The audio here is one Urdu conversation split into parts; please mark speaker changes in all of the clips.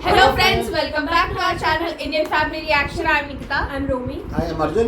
Speaker 1: Hello friends, welcome back to our channel Indian Family Reaction. I'm Nikita.
Speaker 2: I'm Romi.
Speaker 3: I am Arjun.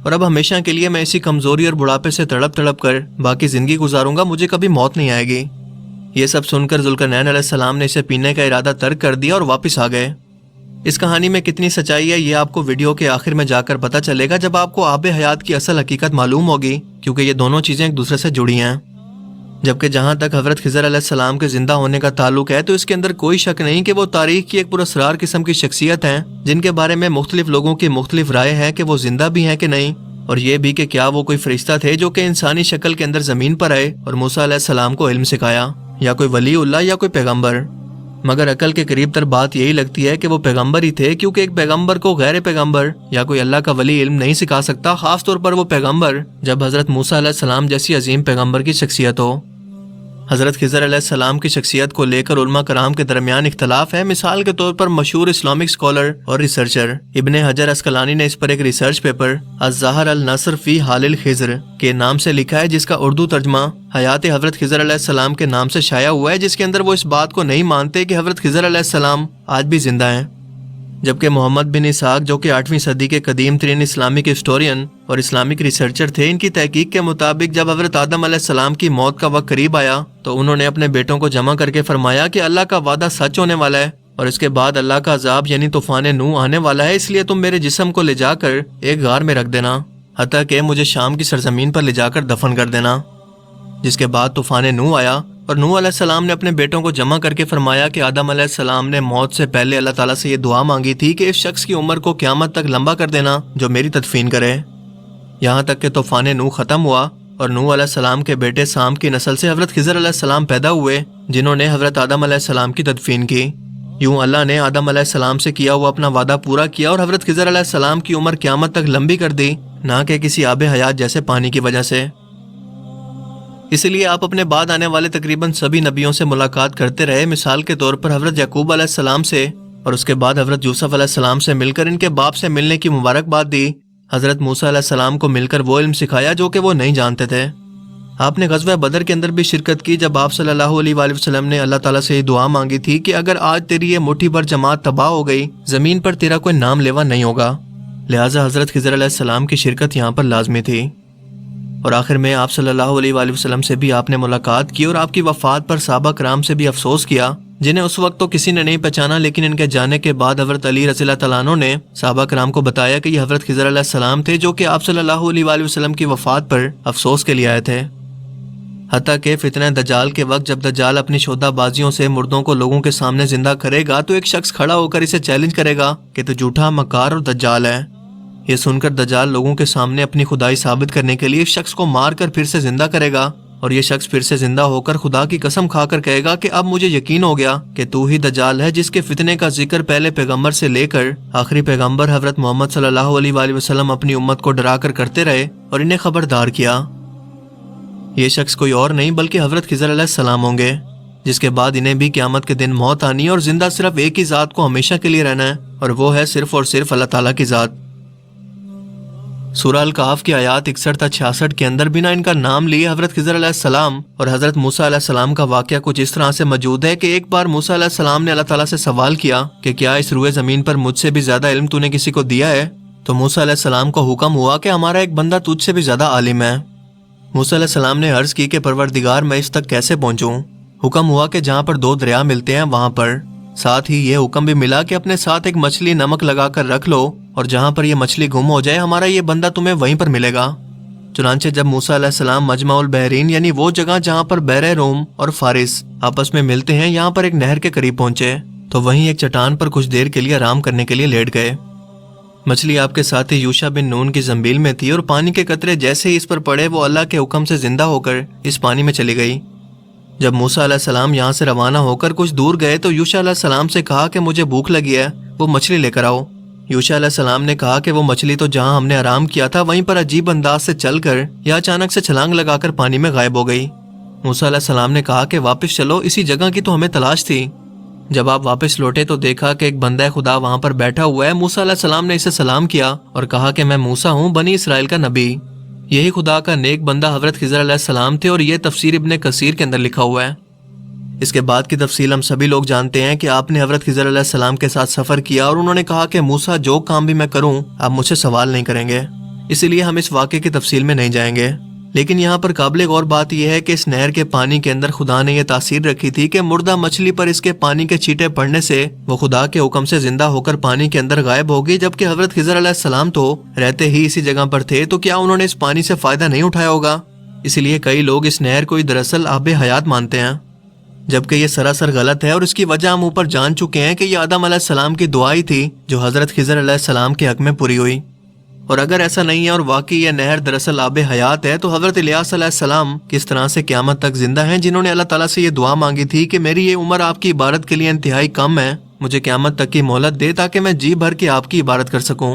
Speaker 4: اور اب ہمیشہ کے لیے میں اسی کمزوری اور بڑھاپے سے تڑپ تڑپ کر باقی زندگی گزاروں گا, مجھے کبھی موت نہیں آئے گی. یہ سب سن کر ذوالقرنین علیہ السلام نے اسے پینے کا ارادہ ترک کر دیا اور واپس آ گئے. اس کہانی میں کتنی سچائی ہے یہ آپ کو ویڈیو کے آخر میں جا کر پتہ چلے گا, جب آپ کو آب حیات کی اصل حقیقت معلوم ہوگی, کیونکہ یہ دونوں چیزیں ایک دوسرے سے جڑی ہیں. جبکہ جہاں تک حضرت خضر علیہ السلام کے زندہ ہونے کا تعلق ہے تو اس کے اندر کوئی شک نہیں کہ وہ تاریخ کی ایک پراسرار قسم کی شخصیت ہیں, جن کے بارے میں مختلف لوگوں کی مختلف رائے ہے کہ وہ زندہ بھی ہیں کہ نہیں, اور یہ بھی کہ کیا وہ کوئی فرشتہ تھے جو کہ انسانی شکل کے اندر زمین پر آئے اور موسیٰ علیہ السلام کو علم سکھایا, یا کوئی ولی اللہ یا کوئی پیغمبر. مگر عقل کے قریب تر بات یہی لگتی ہے کہ وہ پیغمبر ہی تھے, کیونکہ ایک پیغمبر کو غیر پیغمبر یا کوئی اللہ کا ولی علم نہیں سکھا سکتا, خاص طور پر وہ پیغمبر جب حضرت موسیٰ علیہ السلام جیسی عظیم پیغمبر کی شخصیت ہو. حضرت خضر علیہ السلام کی شخصیت کو لے کر علماء کرام کے درمیان اختلاف ہے. مثال کے طور پر مشہور اسلامک اسکالر اور ریسرچر ابن حجر اسقلانی نے اس پر ایک ریسرچ پیپر الظاہر النصر فی حال الخضر کے نام سے لکھا ہے, جس کا اردو ترجمہ حیات حضرت خضر علیہ السلام کے نام سے شائع ہوا ہے, جس کے اندر وہ اس بات کو نہیں مانتے کہ حضرت خضر علیہ السلام آج بھی زندہ ہیں. جبکہ محمد بن اسحاق جو کہ 8ویں صدی کے قدیم ترین اسلامک ہسٹورین اور اسلامک ریسرچر تھے, ان کی تحقیق کے مطابق جب حضرت آدم علیہ السلام کی موت کا وقت قریب آیا تو انہوں نے اپنے بیٹوں کو جمع کر کے فرمایا کہ اللہ کا وعدہ سچ ہونے والا ہے اور اس کے بعد اللہ کا عذاب یعنی طوفان نوح آنے والا ہے, اس لیے تم میرے جسم کو لے جا کر ایک غار میں رکھ دینا, حتیٰ کہ مجھے شام کی سرزمین پر لے جا کر دفن کر دینا. جس کے بعد طوفان نوح آیا اور نوح علیہ السلام نے اپنے بیٹوں کو جمع کر کے فرمایا کہ آدم علیہ السلام نے موت سے پہلے اللہ تعالیٰ سے یہ دعا مانگی تھی کہ اس شخص کی عمر کو قیامت تک لمبا کر دینا جو میری تدفین کرے. یہاں تک کہ طوفان نوح ختم ہوا اور نوح علیہ السلام کے بیٹے سام کی نسل سے حضرت خضر علیہ السلام پیدا ہوئے, جنہوں نے حضرت آدم علیہ السلام کی تدفین کی. یوں اللہ نے آدم علیہ السلام سے کیا ہوا اپنا وعدہ پورا کیا اور حضرت خضر علیہ السلام کی عمر قیامت تک لمبی کر دی, نہ کہ کسی آب حیات جیسے پانی کی وجہ سے. اس لیے آپ اپنے بعد آنے والے تقریباً سبھی نبیوں سے ملاقات کرتے رہے. مثال کے طور پر حضرت یعقوب علیہ السلام سے اور اس کے بعد حضرت یوسف علیہ السلام سے مل کر ان کے باپ سے ملنے کی مبارکباد دی. حضرت موسیٰ علیہ السلام کو مل کر وہ علم سکھایا جو کہ وہ نہیں جانتے تھے. آپ نے غزوہ بدر کے اندر بھی شرکت کی, جب آپ صلی اللہ علیہ وآلہ وسلم نے اللہ تعالیٰ سے یہ دعا مانگی تھی کہ اگر آج تیری یہ مٹھی بھر جماعت تباہ ہو گئی, زمین پر تیرا کوئی نام لیوا نہیں ہوگا. لہٰذا حضرت خضر علیہ السلام کی شرکت یہاں پر لازمی تھی. اور آخر میں آپ صلی اللہ علیہ وآلہ وسلم سے بھی آپ نے ملاقات کی اور آپ کی وفات پر صحابہ کرام سے بھی افسوس کیا, جنہیں اس وقت تو کسی نے نہیں پہچانا, لیکن ان کے جانے کے بعد حضرت علی رضی اللہ تعالیٰ عنہ نے صحابہ کرام کو بتایا کہ یہ حضرت خضر علیہ السلام تھے جو کہ آپ صلی اللہ علیہ وآلہ وسلم کی وفات پر افسوس کے لیے آئے تھے. حتیٰ کہ فتنہ دجال کے وقت جب دجال اپنی شودہ بازیوں سے مردوں کو لوگوں کے سامنے زندہ کرے گا تو ایک شخص کھڑا ہو کر اسے چیلنج کرے گا کہ تو جھوٹا, مکار اور دجال ہے. یہ سن کر دجال لوگوں کے سامنے اپنی خدائی ثابت کرنے کے لیے اس شخص کو مار کر پھر سے زندہ کرے گا, اور یہ شخص پھر سے زندہ ہو کر خدا کی قسم کھا کر کہے گا کہ اب مجھے یقین ہو گیا کہ تو ہی دجال ہے جس کے فتنے کا ذکر پہلے پیغمبر سے لے کر آخری پیغمبر حضرت محمد صلی اللہ علیہ وآلہ وسلم اپنی امت کو ڈرا کر کرتے رہے اور انہیں خبردار کیا. یہ شخص کوئی اور نہیں بلکہ حضرت خضر علیہ السلام ہوں گے, جس کے بعد انہیں بھی قیامت کے دن موت آنی ہے اور زندہ صرف ایک ہی ذات کو ہمیشہ کے لیے رہنا ہے, اور وہ ہے صرف اور صرف اللہ تعالیٰ کی ذات. سورہ الکہف کی آیات 61 تا 66 کے اندر بنا ان کا نام لیے حضرت خضر علیہ السلام اور حضرت موسیٰ علیہ السلام کا واقعہ کچھ اس طرح سے موجود ہے کہ ایک بار موسیٰ علیہ السلام نے اللہ تعالیٰ سے سوال کیا کہ کیا اس روئے زمین پر مجھ سے بھی زیادہ علم تو نے کسی کو دیا ہے؟ تو موسیٰ علیہ السلام کو حکم ہوا کہ ہمارا ایک بندہ تجھ سے بھی زیادہ عالم ہے. موسیٰ علیہ السلام نے عرض کی کہ پروردگار میں اس تک کیسے پہنچوں؟ حکم ہوا کہ جہاں پر 2 دریا ملتے ہیں وہاں پر. ساتھ ہی یہ حکم بھی ملا کہ اپنے ساتھ ایک مچھلی نمک لگا کر رکھ لو اور جہاں پر یہ مچھلی گم ہو جائے ہمارا یہ بندہ تمہیں وہیں پر ملے گا. چنانچہ جب موسیٰ علیہ السلام مجمع البحرین یعنی وہ جگہ جہاں پر بحر روم اور فارس آپس میں ملتے ہیں یہاں پر ایک نہر کے قریب پہنچے تو وہیں ایک چٹان پر کچھ دیر کے لیے آرام کرنے کے لیے لیٹ گئے. مچھلی آپ کے ساتھی یوشع بن نون کی زنبیل میں تھی اور پانی کے قطرے جیسے ہی اس پر پڑے وہ اللہ کے حکم سے زندہ ہو کر اس پانی میں چلی گئی. جب موسیٰ علیہ السلام یہاں سے روانہ ہو کر کچھ دور گئے تو یوشع علیہ السلام سے کہا کہ مجھے بھوک لگی ہے, وہ مچھلی لے کر آؤ. یوشع علیہ السلام نے کہا کہ وہ مچھلی تو جہاں ہم نے آرام کیا تھا وہیں پر عجیب انداز سے چل کر یا اچانک سے چھلانگ لگا کر پانی میں غائب ہو گئی. موسیٰ علیہ السلام نے کہا کہ واپس چلو, اسی جگہ کی تو ہمیں تلاش تھی. جب آپ واپس لوٹے تو دیکھا کہ ایک بندہ خدا وہاں پر بیٹھا ہوا ہے. موسیٰ علیہ السلام نے اسے سلام کیا اور کہا کہ میں موسیٰ ہوں, بنی اسرائیل کا نبی. یہی خدا کا نیک بندہ حضرت خضر علیہ السلام تھے اور یہ تفسیر ابن کثیر کے اندر لکھا ہوا ہے. اس کے بعد کی تفصیل ہم سبھی لوگ جانتے ہیں کہ آپ نے حضرت خضر علیہ السلام کے ساتھ سفر کیا اور انہوں نے کہا کہ موسیٰ جو کام بھی میں کروں آپ مجھ سے سوال نہیں کریں گے. اسی لیے ہم اس واقعے کی تفصیل میں نہیں جائیں گے، لیکن یہاں پر قابل غور بات یہ ہے کہ اس نہر کے پانی کے اندر خدا نے یہ تاثیر رکھی تھی کہ مردہ مچھلی پر اس کے پانی کے چھینٹے پڑنے سے وہ خدا کے حکم سے زندہ ہو کر پانی کے اندر غائب ہوگی، جبکہ حضرت خضر علیہ السلام تو رہتے ہی اسی جگہ پر تھے، تو کیا انہوں نے اس پانی سے فائدہ نہیں اٹھایا ہوگا؟ اسی لیے کئی لوگ اس نہر کو دراصل آب حیات مانتے ہیں، جبکہ یہ سراسر غلط ہے، اور اس کی وجہ ہم اوپر جان چکے ہیں کہ یہ آدم علیہ السلام کی دعا ہی تھی جو حضرت خضر علیہ السلام کے حق میں پوری ہوئی۔ اور اگر ایسا نہیں ہے اور واقعی یہ نہر دراصل آب حیات ہے، تو حضرت الیاس علیہ السلام کس طرح سے قیامت تک زندہ ہیں، جنہوں نے اللہ تعالیٰ سے یہ دعا مانگی تھی کہ میری یہ عمر آپ کی عبادت کے لیے انتہائی کم ہے، مجھے قیامت تک کی مہلت دے تاکہ میں جی بھر کے آپ کی عبادت کر سکوں۔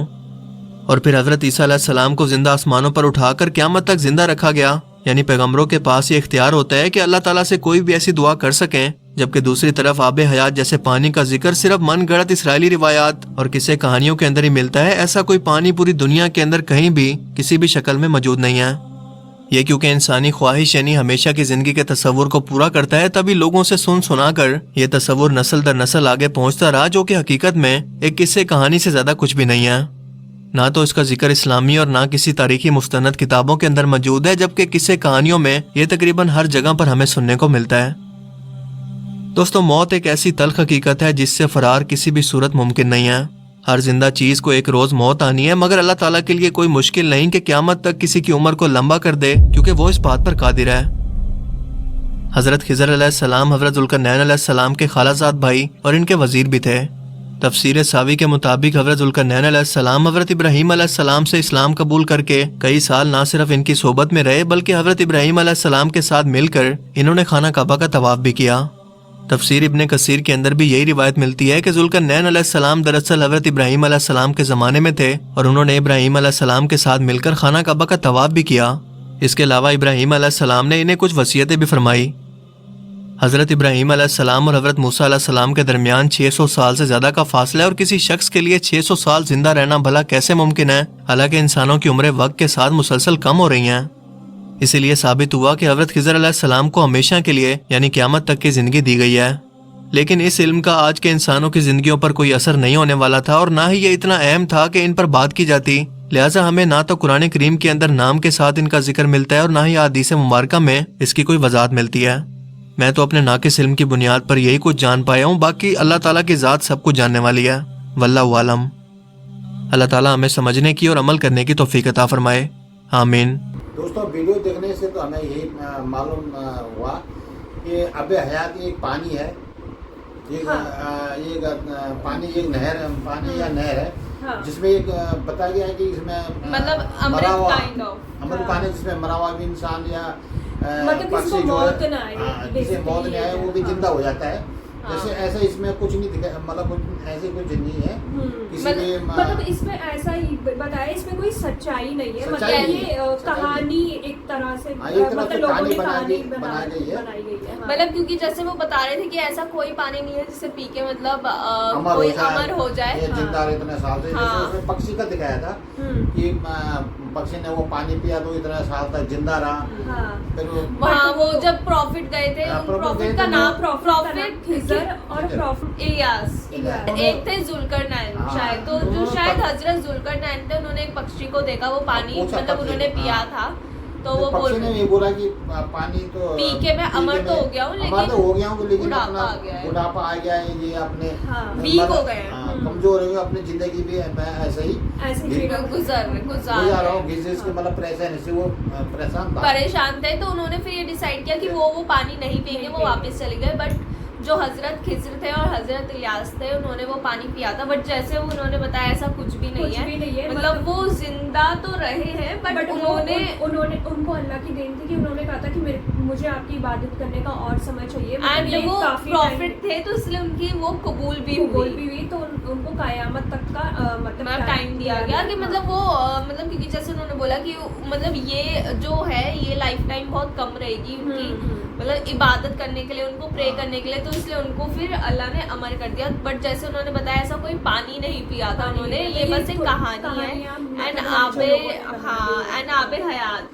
Speaker 4: اور پھر حضرت عیسیٰ علیہ السلام کو زندہ آسمانوں پر اٹھا کر قیامت تک زندہ رکھا گیا، یعنی پیغمبروں کے پاس یہ اختیار ہوتا ہے کہ اللہ تعالیٰ سے کوئی بھی ایسی دعا کر سکیں، جبکہ دوسری طرف آب حیات جیسے پانی کا ذکر صرف من گڑت اسرائیلی روایات اور قصے کہانیوں کے اندر ہی ملتا ہے۔ ایسا کوئی پانی پوری دنیا کے اندر کہیں بھی کسی بھی شکل میں موجود نہیں ہے۔ یہ کیونکہ انسانی خواہش یعنی ہمیشہ کی زندگی کے تصور کو پورا کرتا ہے، تبھی لوگوں سے سنا کر یہ تصور نسل در نسل آگے پہنچتا رہا، جو کہ حقیقت میں ایک قصے کہانی سے زیادہ کچھ بھی نہیں ہے۔ نہ تو اس کا ذکر اسلامی اور نہ کسی تاریخی مستند کتابوں کے اندر موجود ہے، جبکہ قصے کہانیوں میں یہ تقریباً ہر جگہ پر ہمیں سننے کو ملتا ہے۔ دوستو، موت ایک ایسی تلخ حقیقت ہے جس سے فرار کسی بھی صورت ممکن نہیں ہے۔ ہر زندہ چیز کو ایک روز موت آنی ہے، مگر اللہ تعالیٰ کے لیے کوئی مشکل نہیں کہ قیامت تک کسی کی عمر کو لمبا کر دے، کیونکہ وہ اس بات پر قادر ہے۔ حضرت خضر علیہ السلام حضرت ذوالقرنین علیہ السلام کے خالہ زاد بھائی اور ان کے وزیر بھی تھے۔ تفسیر ساوی کے مطابق حضرت ذوالقرنین علیہ السلام حضرت ابراہیم علیہ السلام سے اسلام قبول کر کے کئی سال نہ صرف ان کی صحبت میں رہے، بلکہ حضرت ابراہیم علیہ السلام کے ساتھ مل کر انہوں نے خانہ کعبہ کا طواف بھی کیا۔ تفسیر ابن کثیر کے اندر بھی یہی روایت ملتی ہے کہ ذوالقرنین علیہ السلام دراصل حضرت ابراہیم علیہ السلام کے زمانے میں تھے، اور انہوں نے ابراہیم علیہ السلام کے ساتھ مل کر خانہ کعبہ کا طواف بھی کیا۔ اس کے علاوہ ابراہیم علیہ السلام نے انہیں کچھ وصیتیں بھی فرمائی۔ حضرت ابراہیم علیہ السلام اور حضرت موسیٰ علیہ السلام کے درمیان 600 سال سے زیادہ کا فاصلہ ہے، اور کسی شخص کے لیے 600 سال زندہ رہنا بھلا کیسے ممکن ہے، حالانکہ انسانوں کی عمریں وقت کے ساتھ مسلسل کم ہو رہی ہیں۔ اسی لیے ثابت ہوا کہ حضرت خضر علیہ السلام کو ہمیشہ کے لیے یعنی قیامت تک کی زندگی دی گئی ہے، لیکن اس علم کا آج کے انسانوں کی زندگیوں پر کوئی اثر نہیں ہونے والا تھا، اور نہ ہی یہ اتنا اہم تھا کہ ان پر بات کی جاتی، لہٰذا ہمیں نہ تو قرآن کریم کے اندر نام کے ساتھ ان کا ذکر ملتا ہے اور نہ ہی احادیث مبارکہ میں اس کی کوئی وضاحت ملتی ہے۔ میں تو اپنے ناقص علم کی بنیاد پر یہی کچھ جان پایا ہوں، باقی اللہ تعالیٰ کی ذات سب کچھ جاننے والی ہے، واللہ عالم۔ اللہ تعالیٰ ہمیں سمجھنے کی اور عمل کرنے کی توفیق عطا فرمائے، آمین۔
Speaker 3: دوستوں، ویڈیو دیکھنے سے تو ہمیں یہی معلوم ہوا کہ آب حیات ایک پانی ہے، ایک پانی ایک نہر پانی یا نہر ہے، جس میں ایک بتایا گیا ہے کہ اس میں
Speaker 1: مطلب
Speaker 3: مرا ہوا پانی، جس میں مرا ہوا بھی انسان یا
Speaker 2: مطلب کسی کو موت نہ آئے،
Speaker 3: جسے موت نہیں آئے وہ بھی زندہ ہو جاتا ہے۔ جیسے ایسا اس میں کچھ نہیں دکھا، مطلب ایسے کچھ نہیں ہے کسی میں،
Speaker 2: مطلب اس میں ایسا ہی بتایا، اس میں کوئی سچائی نہیں ہے، مطلب یہ کہانی ایک طرح سے مطلب لوگوں نے کہانی بنائی گئی ہے،
Speaker 1: مطلب کیونکہ جیسے وہ بتا رہے تھے کہ ایسا کوئی پانی نہیں ہے جس سے پی کے مطلب کوئی امر ہو جائے،
Speaker 3: زندہ رہے اتنے سال سے۔ جیسے اس میں پکشی کا دکھایا تھا کہ پکشی نے وہ پانی پیا تو اتنا سال تک زندہ رہا۔ پھر
Speaker 1: وہاں وہ جب پروفٹ گئے تھے، پروفٹ کا نام پروفٹ
Speaker 2: اور پروفٹ
Speaker 1: الیاس، ایک تھے ذوالقرنین شاید، تو جو شاید حضرت ذوالقرنین تھے، انہوں نے ایک پکشی کو دیکھا، وہ پانی مطلب انہوں نے پیا تھا، تو وہ
Speaker 3: پکشی نے یہ بولا کہ پانی تو
Speaker 1: پی کے میں امر تو ہو گیا ہوں، لیکن
Speaker 3: بڑھاپا آ گیا ہے، یہ اپنے
Speaker 1: ویک ہو گئے،
Speaker 3: کمزور ہو گئے، اپنی زندگی بھی میں ایسے ہی
Speaker 1: گزار
Speaker 3: رہا ہوں، جس کے مطلب
Speaker 1: پریشان تھے، تو انہوں نے پھر یہ ڈیسائیڈ کیا کہ وہ پانی نہیں پئیں گے، وہ واپس چلے گئے۔ بٹ جو حضرت خضر تھے اور حضرت الیاس تھے، انہوں نے وہ پانی پیا تھا، بٹ جیسے انہوں نے بتایا ایسا کچھ بھی نہیں ہے، مطلب وہ زندہ تو رہے ہیں، بٹ انہوں نے
Speaker 2: ان کو اللہ کی دین تھی کہ انہوں نے کہا تھا کہ مجھے آپ کی عبادت کرنے کا اور سمجھ چاہیے،
Speaker 1: اینڈ وہ پروفٹ تھے، تو اس لیے ان کی وہ قبول بھی
Speaker 2: ہوئی، تو ان کو قیامت تک کا مطلب
Speaker 1: ٹائم دیا گیا کہ مطلب وہ مطلب کیونکہ جیسے انہوں نے بولا کہ مطلب یہ جو ہے یہ لائف ٹائم بہت کم رہے گی ان کی، مطلب عبادت کرنے کے لیے، ان کو پرے کرنے کے لیے، تو اس لیے ان کو پھر اللہ نے امر کر دیا۔ بٹ جیسے انہوں نے بتایا ایسا کوئی پانی نہیں پیا تھا انہوں نے، یہ بس ایک کہانی ہے، اینڈ آب حیات